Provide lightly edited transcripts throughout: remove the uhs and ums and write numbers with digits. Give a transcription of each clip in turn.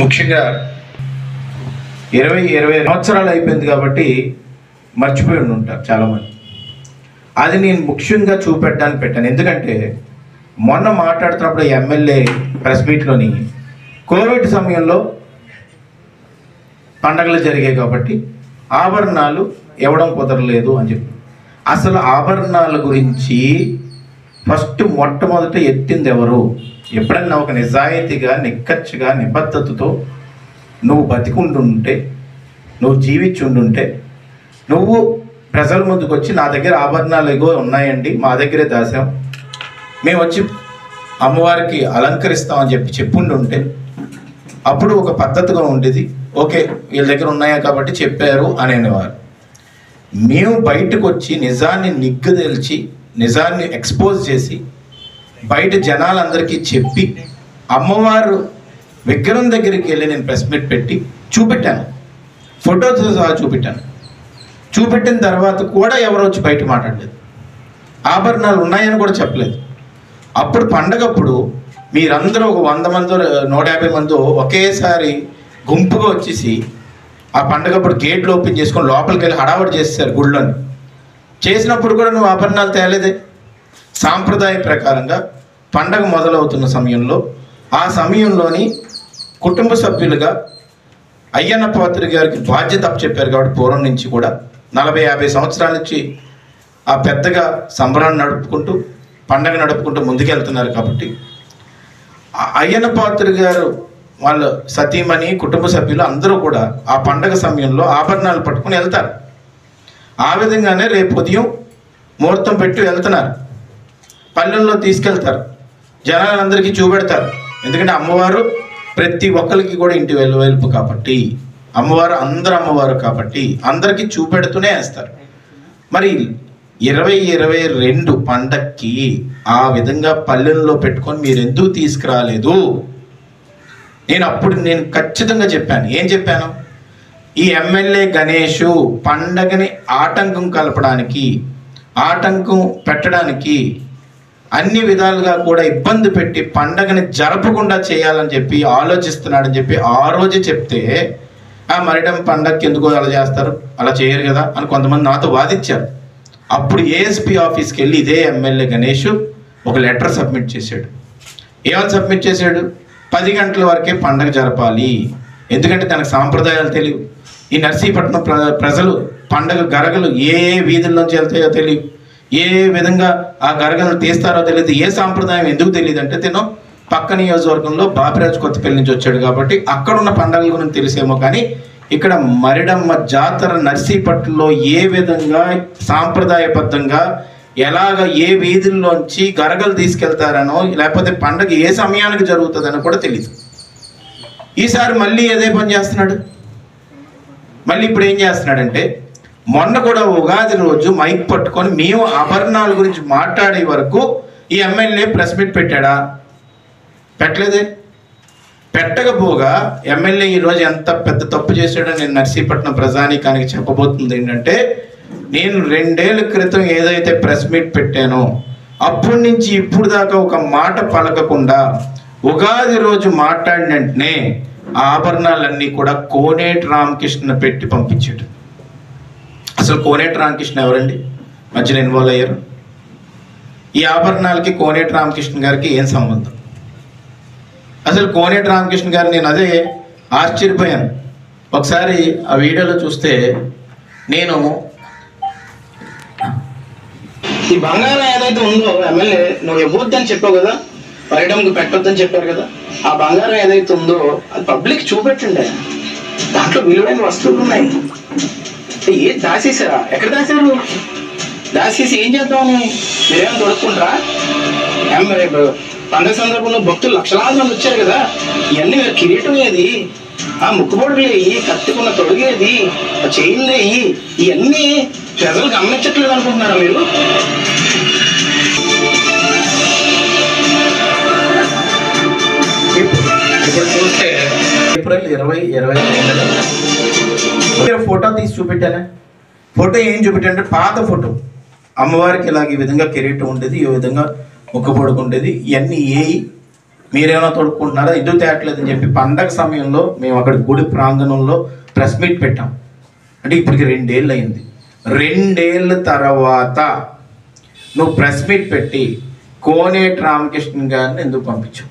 ముఖ్యంగా 20 సంవత్సరాలు అయిపోయింది కాబట్టి మర్చిపోయి ఉంటారు చాలామంది. అది నేను ముఖ్యంగా చూపెట్టడానికి పెట్టాను. ఎందుకంటే మొన్న మాట్లాడుతున్నప్పుడు ఎమ్మెల్యే ప్రెస్ మీట్లోని కోవిడ్ సమయంలో పండగలు జరిగాయి కాబట్టి ఆభరణాలు ఇవ్వడం కుదరలేదు అని చెప్పి, అసలు ఆభరణాల గురించి మొట్టమొదట ఎత్తింది ఎవరు? ఎప్పుడన్నా ఒక నిజాయితీగా, నిక్కచ్చిగా, నిబద్ధతతో నువ్వు బతికుంటుంటే, నువ్వు జీవించి ఉండుంటే, నువ్వు ప్రజల ముందుకు వచ్చి నా దగ్గర ఆభరణాలు ఇగో ఉన్నాయండి, మా దగ్గరే దాసాం, మేము వచ్చి అమ్మవారికి అలంకరిస్తామని చెప్పుండుంటే అప్పుడు ఒక పద్ధతిగా ఉండేది. ఓకే, వీళ్ళ దగ్గర ఉన్నాయా కాబట్టి చెప్పారు అనేవారు. మేము బయటకు వచ్చి నిజాన్ని నిగ్గుదెల్చి, నిజాన్ని ఎక్స్పోజ్ చేసి, బయట జనాలందరికీ చెప్పి, అమ్మవారు విగ్రహం దగ్గరికి వెళ్ళి నేను ప్రెస్ మీట్ పెట్టి చూపెట్టాను, ఫోటోతో సహా చూపెట్టాను. చూపెట్టిన తర్వాత కూడా ఎవరు వచ్చి బయట మాట్లాడలేదు, ఆభరణాలు ఉన్నాయని కూడా చెప్పలేదు. అప్పుడు పండగప్పుడు మీరందరూ ఒక 100 మందో 150 మందో ఒకేసారి గుంపుగా వచ్చేసి ఆ పండగప్పుడు గేట్లు ఓపెన్ చేసుకొని లోపలికి వెళ్ళి హడావడి చేస్తారు గుళ్ళని. చేసినప్పుడు కూడా నువ్వు ఆభరణాలు తేలేదే. సాంప్రదాయ ప్రకారంగా పండగ మొదలవుతున్న సమయంలో, ఆ సమయంలోని కుటుంబ సభ్యులుగా అయ్యన్న పాత్రి గారికి బాధ్యత చెప్పారు కాబట్టి పూర్వం నుంచి కూడా 40-50 సంవత్సరాల నుంచి ఆ పెద్దగా సంబరాన్ని నడుపుకుంటూ, పండగ నడుపుకుంటూ ముందుకెళ్తున్నారు. కాబట్టి అయ్యన్న పాత్రి గారు వాళ్ళ సతీమణి, కుటుంబ సభ్యులు అందరూ కూడా ఆ పండగ సమయంలో ఆభరణాలు పట్టుకుని వెళ్తారు. ఆ విధంగానే రేపు ఉదయం ముహూర్తం పెట్టి వెళ్తున్నారు, పల్లెల్లో తీసుకెళ్తారు, జనాలందరికీ చూపెడతారు. ఎందుకంటే అమ్మవారు ప్రతి ఒక్కరికి కూడా ఇంటి వెలుపు కాబట్టి, అమ్మవారు అందరు అమ్మవారు కాబట్టి అందరికీ చూపెడుతూనే వేస్తారు. మరి 2022 పండక్కి ఆ విధంగా పల్లెల్లో పెట్టుకొని మీరు ఎందుకు తీసుకురాలేదు? నేను ఖచ్చితంగా చెప్పాను. ఏం చెప్పాను? ఈ ఎమ్మెల్యే గణేష్ పండగని ఆటంకం కలపడానికి, ఆటంకం పెట్టడానికి, అన్ని విధాలుగా కూడా ఇబ్బంది పెట్టి పండగని జరపకుండా చేయాలని చెప్పి ఆలోచిస్తున్నాడని చెప్పి ఆ రోజే చెప్తే, ఆ మరిడం పండగకి ఎందుకో అలా చేస్తారు, అలా చేయరు కదా అని కొంతమంది నాతో వాదించారు. అప్పుడు ఏఎస్పీ ఆఫీస్కి వెళ్ళి ఇదే ఎమ్మెల్యే గణేష్ ఒక లెటర్ సబ్మిట్ చేశాడు. ఏమని సబ్మిట్ చేశాడు? 10 గంటల వరకే పండగ జరపాలి, ఎందుకంటే తనకు సాంప్రదాయాలు తెలియవు. ఈ నర్సీపట్నం ప్రజలు పండగ గరగలు ఏ వీధుల్లోంచి వెళ్తాయో తెలియదు, ఏ విధంగా ఆ గరగలను తీస్తారో తెలియదు, ఏ సాంప్రదాయం ఎందుకు తెలియదు అంటే తను పక్క నియోజకవర్గంలో బాపిరాజు కొత్తపల్లి నుంచి వచ్చాడు కాబట్టి అక్కడున్న పండగల గురించి తెలిసేమో, కానీ ఇక్కడ మరిడమ్మ జాతర నర్సీపట్నంలో ఏ విధంగా సాంప్రదాయబద్ధంగా ఎలాగ ఏ వీధుల్లోంచి గరగలు తీసుకెళ్తారనో, లేకపోతే పండగ ఏ సమయానికి జరుగుతుందనో కూడా తెలియదు. ఈసారి మళ్ళీ అదే పని చేస్తున్నాడు. మళ్ళీ ఇప్పుడు ఏం చేస్తున్నాడంటే, మొన్న కూడా ఉగాది రోజు మైక్ పట్టుకొని మేము ఆభరణాల గురించి మాట్లాడే వరకు ఈ ఎమ్మెల్యే ప్రెస్ మీట్ పెట్టాడా? పెట్టలేదే. పెట్టకపోగా ఎమ్మెల్యే ఈరోజు ఎంత పెద్ద తప్పు చేశాడో నేను నర్సీపట్నం ప్రజానీకానికి చెప్పబోతుంది ఏంటంటే, నేను 2 ఏళ్ల క్రితం ఏదైతే ప్రెస్ మీట్ పెట్టానో అప్పటి నుంచి ఇప్పుడు దాకా ఒక మాట పలకకుండా ఉగాది రోజు మాట్లాడిన వెంటనే ఆ ఆభరణాలన్నీ కూడా కోనేటి రామకృష్ణ పెట్టి పంపించాడు. అసలు కోనేటి రామకృష్ణ ఎవరండి? మధ్యలో ఇన్వాల్వ్ అయ్యారు. ఈ ఆభరణాలకి కోనేటి రామకృష్ణ గారికి ఏం సంబంధం? అసలు కోనేటి రామకృష్ణ గారు, నేను అదే ఆశ్చర్యపోయాను. ఒకసారి ఆ వీడియోలో చూస్తే, నేను ఈ బంగారం ఏదైతే ఉందో ఎమ్మెల్యే నువ్వు ఇవ్వద్దని చెప్పావు కదా, పర్యటనకు పెట్టొద్దని చెప్పారు కదా, ఆ బంగారం ఏదైతే ఉందో అది పబ్లిక్ చూపెట్టండి. దాంట్లో విలువైన వస్తువులు ఉన్నాయి. ఏది దాచేసారా? ఎక్కడ దాచారు? దాచేసి ఏం చేద్దామని మీరేమో దొరుకుంటారా? పండుగ సందర్భంలో భక్తులు లక్షలాది మంది వచ్చారు కదా, ఇవన్నీ మీరు కిరీటం ఏది, ఆ ముక్కుబొడులు వేయి, కత్తికున్న తొడిగేది, ఆ చైన్లు వేయి, ఇవన్నీ ప్రజలు గమనించట్లేదు అనుకుంటున్నారా మీరు? ఇప్పుడు చూస్తే ఏప్రిల్ 2022 ఫోటో తీసి చూపెట్టానే. ఫోటో ఏం చూపెట్టానంటే పాత ఫోటో. అమ్మవారికి ఇలాగ ఈ విధంగా కిరీటం ఉండేది, ఈ విధంగా ముక్క పొడుకుండేది, ఇవన్నీ మీరేమైనా తోడుకుంటున్నారా, ఎందుకు తేయట్లేదని చెప్పి పండగ సమయంలో మేము అక్కడ గుడి ప్రాంగణంలో ప్రెస్ మీట్ పెట్టాం. అంటే ఇప్పటికి 2 ఏళ్ళు అయింది. 2 ఏళ్ళ తర్వాత నువ్వు ప్రెస్ మీట్ పెట్టి కోనేటి రామకృష్ణ గారిని ఎందుకు పంపించావు?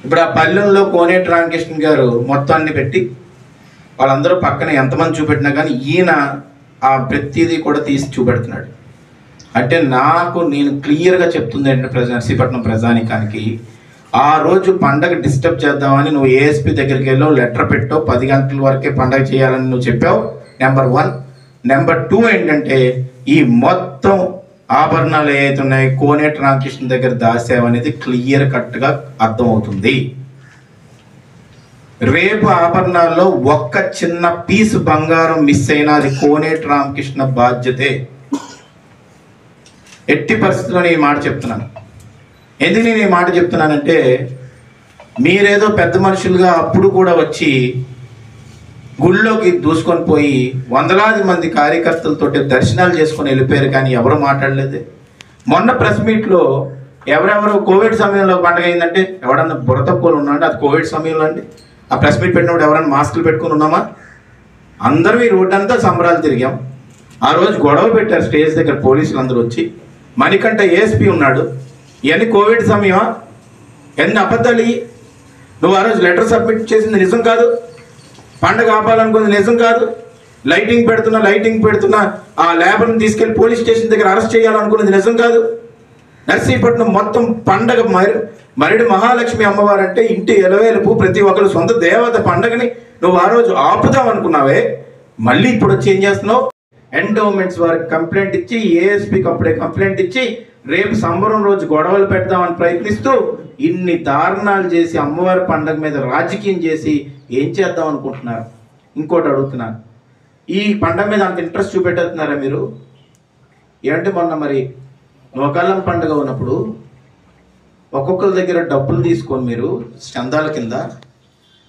ఇప్పుడు ఆ పల్లెల్లో కోనేటి రామకృష్ణ గారు మొత్తాన్ని పెట్టి వాళ్ళందరూ పక్కన ఎంతమంది చూపెట్టినా కానీ ఈయన ఆ ప్రతిదీ కూడా తీసి చూపెడుతున్నాడు. అంటే నేను క్లియర్గా చెప్తుంది ఏంటంటే నర్సీపట్నం ప్రజానికానికి, ఆ రోజు పండగ డిస్టర్బ్ చేద్దామని నువ్వు ఏఎస్పీ దగ్గరికి వెళ్ళో లెటర్ పెట్టో 10 గంటల వరకే పండగ చేయాలని నువ్వు చెప్పావు. నెంబర్ 1. నెంబర్ 2 ఏంటంటే ఈ మొత్తం ఆభరణాలు ఏవైతే ఉన్నాయి కోనేటి రామకృష్ణ దగ్గర దాసావనేది క్లియర్ కట్గా అర్థమవుతుంది. రేపు ఆభరణాల్లో ఒక్క చిన్న పీస్ బంగారం మిస్ అయినా అది కోనేటి రామకృష్ణ బాధ్యతే. ఎట్టి పరిస్థితుల్లో ఈ మాట చెప్తున్నాను. ఎందుకు నేను ఈ మాట చెప్తున్నానంటే, మీరేదో పెద్ద మనుషులుగా అప్పుడు కూడా వచ్చి గుళ్ళోకి దూసుకొని పోయి వందలాది మంది కార్యకర్తలతో దర్శనాలు చేసుకొని వెళ్ళిపోయారు, కానీ ఎవరు మాట్లాడలేదు. మొన్న ప్రెస్ మీట్లో ఎవరెవరు కోవిడ్ సమయంలో పండుగ అయిందంటే ఎవడన్నా బుర్ర తక్కువలు ఉన్నాడు, అది కోవిడ్ సమయంలో అండి. ఆ ప్రెస్ మీట్ పెట్టినప్పుడు ఎవరైనా మాస్కులు పెట్టుకుని ఉన్నామా? అందరూ ఈ రోడ్డు అంతా సంబరాలు తిరిగాం. ఆ రోజు గొడవ పెట్టారు స్టేజ్ దగ్గర పోలీసులు అందరూ వచ్చి. మణికంఠ ఏఎస్పీ ఉన్నాడు. ఇవన్నీ కోవిడ్ సమయమా? ఎన్ని అబద్ధాలు! నువ్వు ఆ రోజు లెటర్ సబ్మిట్ చేసింది నిజం కాదు, పండగ ఆపాలనుకున్నది నిజం కాదు, లైటింగ్ పెడుతున్నా ఆ లేబర్ని తీసుకెళ్లి పోలీస్ స్టేషన్ దగ్గర అరెస్ట్ చేయాలనుకున్నది నిజం కాదు. నర్సీపట్నం మొత్తం పండగ మరిడి మహాలక్ష్మి అమ్మవారు అంటే ఇంటి ఎలవేలుపు, ప్రతి ఒక్కరు సొంత దేవత పండగని నువ్వు ఆ రోజు ఆపుదాం అనుకున్నావే. మళ్ళీ ఇప్పుడు వచ్చి ఏం చేస్తున్నావు? ఎండోమెంట్స్ వారికి కంప్లైంట్ ఇచ్చి, ఏఎస్పీకి అప్పుడే కంప్లైంట్ ఇచ్చి, రేపు సంబరం రోజు గొడవలు పెడదామని ప్రయత్నిస్తూ ఇన్ని దారుణాలు చేసి అమ్మవారి పండగ మీద రాజకీయం చేసి ఏం చేద్దాం అనుకుంటున్నారు? ఇంకోటి అడుగుతున్నాను, ఈ పండగ మీద అంత ఇంట్రెస్ట్ చూపెట్టుతున్నారా మీరు? ఏంటంటే మొన్న మరి నోకాలం పండుగ ఉన్నప్పుడు ఒక్కొక్కరి దగ్గర డబ్బులు తీసుకొని మీరు చందాల కింద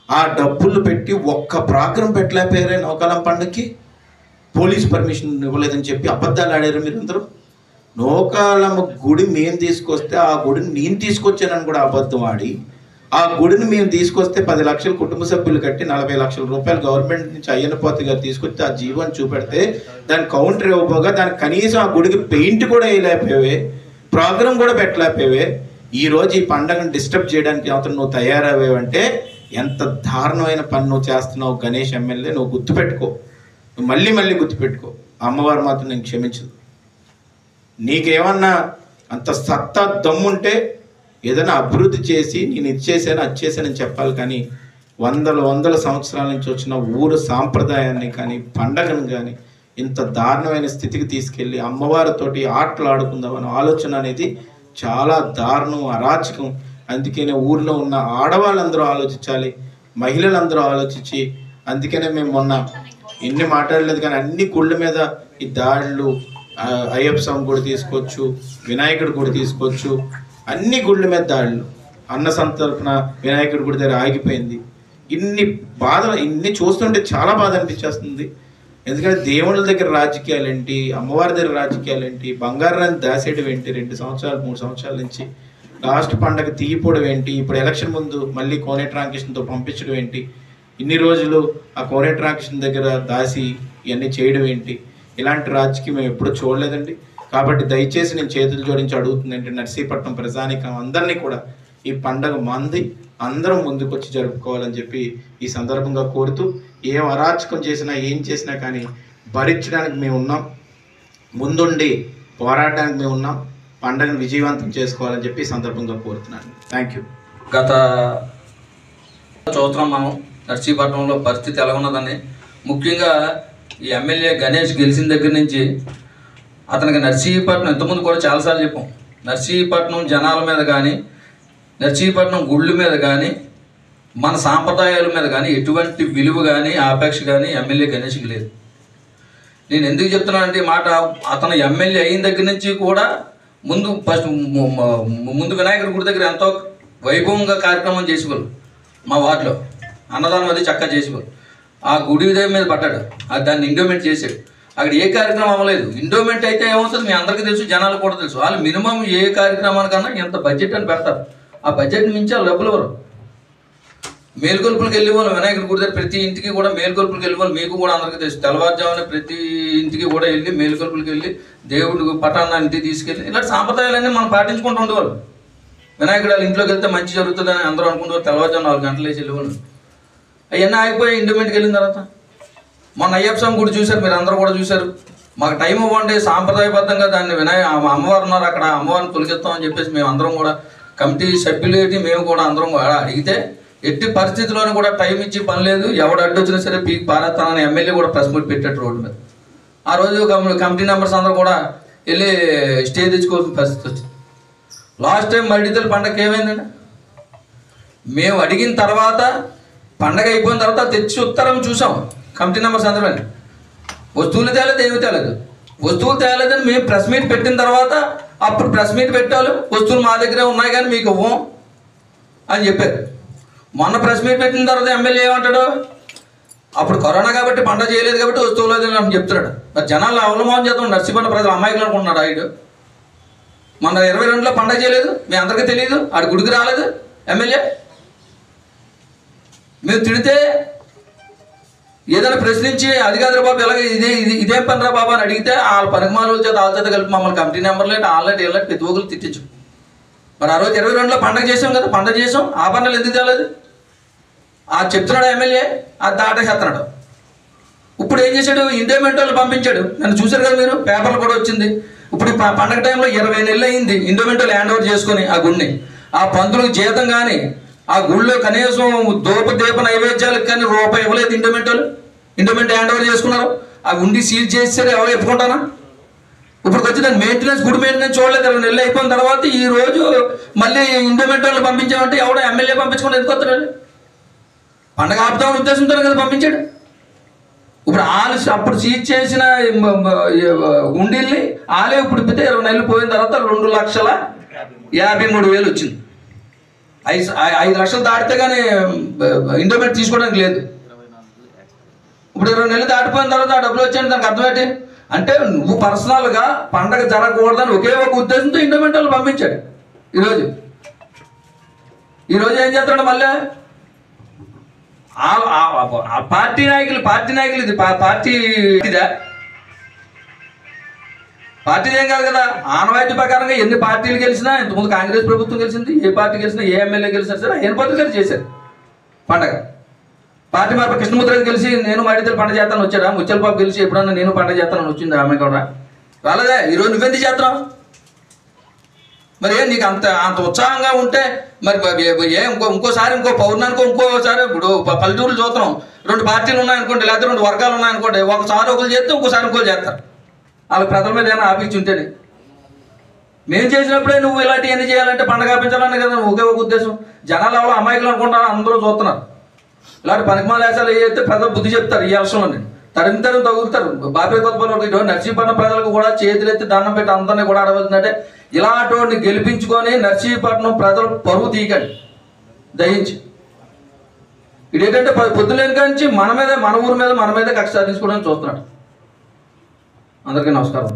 ఆ డబ్బులు పెట్టి ఒక్క ప్రోగ్రాం పెట్టలేకపోయారే నోకాలం పండుగకి? పోలీస్ పర్మిషన్ ఇవ్వలేదని చెప్పి అబద్ధాలు ఆడారు మీరు అందరూ. నోకాలమ్మ గుడి మేము తీసుకొస్తే ఆ గుడిని నేను తీసుకొచ్చానని కూడా అబద్ధం ఆడి, ఆ గుడిని మేము తీసుకొస్తే 10 లక్షలు కుటుంబ సభ్యులు కట్టి 40 లక్షల రూపాయలు గవర్నమెంట్ నుంచి అయ్యన్నపోతి గారు తీసుకొస్తే ఆ జీవోని చూపెడితే దానికి కౌంటర్ ఇవ్వబోగా దానికి కనీసం ఆ గుడికి పెయింట్ కూడా వేయలేకపోయావే, ప్రోగ్రాం కూడా పెట్టలేకపోయావే. ఈరోజు ఈ పండుగను డిస్టర్బ్ చేయడానికి అవతల నువ్వు తయారయ్యావంటే ఎంత దారుణమైన పని నువ్వు చేస్తున్నావు గణేష్ ఎమ్మెల్యే. నువ్వు గుర్తుపెట్టుకో, నువ్వు మళ్ళీ గుర్తుపెట్టుకో. అమ్మవారు మాత్రం నేను క్షమించదు. నీకేమన్నా అంత సత్తా దమ్ముంటే ఏదైనా అభివృద్ధి చేసి నేను ఇది చేశాను అది చేశానని చెప్పాలి, కానీ వందల సంవత్సరాల నుంచి వచ్చిన ఊరు సాంప్రదాయాన్ని కానీ పండగను కానీ ఇంత దారుణమైన స్థితికి తీసుకెళ్ళి అమ్మవారితోటి ఆటలు ఆడుకుందామని ఆలోచన అనేది చాలా దారుణం, అరాచకం. అందుకనే ఊర్లో ఉన్న ఆడవాళ్ళందరూ ఆలోచించాలి, మహిళలందరూ ఆలోచించి. అందుకనే మేము మొన్న ఎన్ని మాట్లాడలేదు కానీ అన్ని గుళ్ళ మీద ఈ దాడులు, అయ్యప్ప స్వామి గుడి తీసుకోవచ్చు, వినాయకుడి గుడి తీసుకోవచ్చు, అన్ని గుళ్ళ మీద దాడులు. అన్న సంతర్పణ వినాయకుడి గుడి దగ్గర ఆగిపోయింది. ఇన్ని బాధలు ఇన్ని చూస్తుంటే చాలా బాధ అనిపించేస్తుంది. ఎందుకంటే దేవుళ్ళ దగ్గర రాజకీయాలు ఏంటి, అమ్మవారి దగ్గర రాజకీయాలు ఏంటి, బంగారాన్ని దాసేయడం ఏంటి, 2 సంవత్సరాలు 3 సంవత్సరాల నుంచి లాస్ట్ పండగ తీయపోవడం ఏంటి, ఇప్పుడు ఎలక్షన్ ముందు మళ్ళీ కోనేటి రామకృష్ణతో పంపించడం ఏంటి, ఇన్ని రోజులు ఆ కోనేటి రామకృష్ణ దగ్గర దాసి ఇవన్నీ చేయడం ఏంటి? ఇలాంటి రాజకీయం మేము ఎప్పుడూ చూడలేదండి. కాబట్టి దయచేసి నేను చేతులు జోడించి అడుగుతుంది ఏంటంటే నర్సీపట్నం ప్రజానికం అందరినీ కూడా ఈ పండగ మంది అందరం ముందుకొచ్చి జరుపుకోవాలని చెప్పి ఈ సందర్భంగా కోరుతూ, ఏం అరాచకం చేసినా ఏం చేసినా కానీ భరించడానికి మేము ఉన్నాం, ముందుండి పోరాడడానికి మేము ఉన్నాం, పండగను విజయవంతం చేసుకోవాలని చెప్పి ఈ సందర్భంగా కోరుతున్నాను. Thank you. గత చూస్తున్నాం మనం నర్సీపట్నంలో పరిస్థితి ఎలా ఉన్నదని. ముఖ్యంగా ఈ ఎమ్మెల్యే గణేష్ గెలిచిన దగ్గర నుంచి అతనికి నర్సీపట్నం ఇంతకుముందు కూడా చాలాసార్లు చెప్పాం, నర్సీపట్నం జనాల మీద కానీ నర్సీపట్నం గుళ్ళ మీద కానీ మన సాంప్రదాయాల మీద కానీ ఎటువంటి విలువ కానీ ఆపేక్ష కానీ ఎమ్మెల్యే గణేష్కి లేదు. నేను ఎందుకు చెప్తున్నానంటే ఈ మాట, అతను ఎమ్మెల్యే అయిన దగ్గర నుంచి కూడా ముందు వినాయకుడి గుడి దగ్గర ఎంతో వైభవంగా కార్యక్రమం చేసేవాళ్ళు. మా వార్డులో అన్నదానం అది చక్కగా చేసేవాళ్ళు. ఆ గుడి మీద పడ్డాడు, దాన్ని ఇండోమెంట్ చేశాడు. అక్కడ ఏ కార్యక్రమం అవ్వలేదు. ఇండోమెంట్ అయితే ఏమవుతుంది మీ అందరికీ తెలుసు, జనాలు కూడా తెలుసు. వాళ్ళు మినిమం ఏ కార్యక్రమానికన్నా ఎంత బడ్జెట్ అని పెడతారు. ఆ బడ్జెట్ మించి వాళ్ళు డబ్బులు ఇవ్వరు. మేలుకొల్పులకు వెళ్ళే వాళ్ళు వినాయకుడి గుడి దగ్గర ప్రతి ఇంటికి కూడా మేలుకొల్పులకు వెళ్ళే వాళ్ళు మీకు కూడా అందరికీ తెలుసు. తెల్లవారుజామున ప్రతి ఇంటికి కూడా వెళ్ళి మేలుకొల్పులకు వెళ్ళి దేవుడికి పటాన్ని ఇంటికి తీసుకెళ్ళి ఇలాంటి సాంప్రదాయాలన్నీ మనం పాటించుకుంటూ ఉండేవాళ్ళు. వినాయకుడు వాళ్ళ ఇంట్లోకి వెళ్తే మంచి జరుగుతుందని అందరూ అనుకుంటారు. తెల్లవారుజామున 4 గంటలు వేసి వెళ్ళేవాళ్ళు. అవన్నీ ఆగిపోయి ఇండిమెంట్కి వెళ్ళిన తర్వాత మొన్న అయ్యప్ప స్వామి గుడి చూశారు, మీరు అందరూ కూడా చూశారు. మాకు టైం ఇవ్వండి, సాంప్రదాయబద్ధంగా దాన్ని అమ్మవారు ఉన్నారు అక్కడ, అమ్మవారిని తొలగిస్తామని చెప్పేసి మేము అందరం కూడా కమిటీ సభ్యులు మేము కూడా అందరం కూడా అడిగితే ఎట్టి పరిస్థితుల్లోనూ కూడా టైం ఇచ్చి పని లేదు, ఎవడు అడ్డు వచ్చినా సరే పీక్ పారేస్తానని ఎమ్మెల్యే కూడా ప్రెస్ మీట్ పెట్టాడు రోడ్డు మీద. ఆ రోజు కమిటీ మెంబర్స్ అందరూ కూడా వెళ్ళి స్టే తెచ్చుకోవాల్సిన పరిస్థితి వచ్చింది. లాస్ట్ టైం మల్టీతల్లి పండగ ఏమైందండి, మేము అడిగిన తర్వాత పండగ అయిపోయిన తర్వాత తెచ్చి ఉత్తరం చూసాం కమిటీ మెంబర్స్ అందరూ. వస్తువులు తేలేదు, ఏమి తేలేదు. వస్తువులు తేలేదని మేము ప్రెస్ మీట్ పెట్టిన తర్వాత అప్పుడు ప్రెస్ మీట్ పెట్టాలి, వస్తువులు మా దగ్గరే ఉన్నాయి కానీ మీకు ఇవ్వం అని చెప్పారు. మొన్న ప్రెస్ మీట్ పెట్టిన తర్వాత ఎమ్మెల్యే ఏమంటాడు, అప్పుడు కరోనా కాబట్టి పండగ చేయలేదు కాబట్టి వస్తువులు అని చెప్తున్నాడు. మరి జనాలు అవలమోహం చేద్దాం, నర్సీపట్నం ప్రజలు అమాయకులు అనుకుంటున్నాడు ఆయుడు. మన 22లో పండగ చేయలేదు, మీ అందరికీ తెలియదు, ఆడు గుడికి రాలేదు ఎమ్మెల్యే. మేము తిడితే ఏదైనా ప్రశ్నించి అది కాదురా బాబు ఎలాగ ఇదేం పనిరా బాబు అని అడిగితే వాళ్ళ పనికిమాల చేత వాళ్ళ చేత కలిపి మమ్మల్ని కమిటీ నెంబర్లు ఆల్రెడీ వెళ్ళట్టు ప్రతి ఒక్కరు తిట్టించు. మరి ఆ రోజు 22లో పండగ చేసాం కదా, పండగ చేసాం, ఆ పనులు ఎందుకు తేలేదు అది చెప్తున్నాడు ఎమ్మెల్యే, అది దాటేస్తున్నాడు. ఇప్పుడు ఏం చేశాడు, ఇండోమెంట్ వాళ్ళు పంపించాడు. నన్ను చూశారు కదా మీరు, పేపర్లు కూడా వచ్చింది. ఇప్పుడు పండగ టైంలో 20 నెలలు అయింది ఇండోమెంట్ వాళ్ళు హ్యాండ్ ఓవర్ చేసుకొని ఆ గుడిని. ఆ పంతులకు జీతం కానీ ఆ గుళ్ళో కనీసం దీప నైవేద్యాలకు కానీ రూపాయి ఇవ్వలేదు ఇండోమెంట్ వాళ్ళు. ఇండోమెంట్ హ్యాండ్ ఓవర్ చేసుకున్నారు, ఆ గుండి సీల్ చేసేసారు, ఎవరు ఎత్తుకుంటానా. ఇప్పుడు వచ్చి దాన్ని మెయింటెనెన్స్, గుడి మెయింటెనెన్స్ చూడలేదు. 20 నెలలు అయిపోయిన తర్వాత ఈ రోజు మళ్ళీ ఇండోమెంట్ వాళ్ళు పంపించామంటే ఎవడో ఎమ్మెల్యే పంపించుకుంటే ఎందుకొస్తాడు, పండగ ఆపుతామని ఉద్దేశంతో కదా పంపించాడు. ఇప్పుడు వాళ్ళు అప్పుడు సీజ్ చేసిన గుండీల్ని వాళ్ళే ఇప్పుడు ఇప్పితే 20 నెలలు పోయిన తర్వాత 2,53,000 వచ్చింది. 5 లక్షలు దాటితే కానీ ఇండోమెంట్ తీసుకోవడానికి లేదు. ఇప్పుడు 20 నెలలు దాటిపోయిన తర్వాత ఆ డబ్బులు వచ్చాయని దానికి అర్థం ఏంటి అంటే, నువ్వు పర్సనల్గా పండగ జరగకూడదని ఒకే ఒక ఉద్దేశంతో ఇండోమెంట్ వాళ్ళు పంపించాడు. ఈరోజు ఏం చేస్తాడు మళ్ళీ పార్టీ నాయకులు ఇది పార్టీది ఏం కాదు కదా. ఆనవాయితీ ప్రకారంగా ఎన్ని పార్టీలు గెలిచినా, ఇంతకుముందు కాంగ్రెస్ ప్రభుత్వం గెలిచింది, ఏ పార్టీ గెలిచినా, ఏ ఎమ్మెల్యే గెలిచినా సరే ఆయన పద్ధతిగా చేశారు పండగ. పార్టీ మార్పు కృష్ణమూర్తి గెలిచి నేను మడితలు పండగ చేస్తాను వచ్చాడా, ముచ్చలపాపు గెలిచి ఎప్పుడన్నా నేను పండగ చేస్తానని వచ్చింది ఆమె కూడా రాలేదే. ఈరోజు నువ్వెందుకు చేస్తున్నావు మరి? నీకు అంత ఉత్సాహంగా ఉంటే మరి ఇంకోసారి ఇంకో పౌర్ణానికో ఇంకోసారి ఇప్పుడు పల్లెటూరులు చూస్తున్నాం, 2 పార్టీలు ఉన్నాయనుకోండి, లేకపోతే 2 వర్గాలు ఉన్నాయనుకోండి, ఒకసారి ఒకరు చేస్తే ఇంకోసారి ఇంకోరు చేస్తారు. వాళ్ళ ప్రజల మీద ఏమైనా ఆపించి ఉంటేనే. మేము చేసినప్పుడే నువ్వు ఇలాంటివన్నీ చేయాలంటే పండగ ఆపించాలని కదా ఒకే ఒక ఉద్దేశం. జనాలు ఎవరో అమాయకులు అనుకుంటారు, అందరూ చూస్తున్నారు. ఇలాంటి పనికిమాల వేసాలు అయితే ప్రజలు బుద్ధి చెప్తారు. ఈ ఎలక్షన్లోని తరిమి తగులుతారు. బాపే కొత్తపల్లి నర్సీపట్నం ప్రజలకు కూడా చేతులెత్తి దండం పెట్టి అందరినీ కూడా అడవలసిందంటే, ఇలాంటి గెలిపించుకొని నర్సీపట్నం ప్రజలు పరువు తీయకండి దయించి. ఇదేంటంటే పొద్దులేని నుంచి మన ఊరి మీద మన మీద కక్ష సాధించుకోవడానికి చూస్తున్నాడు. అందరికీ నమస్కారం.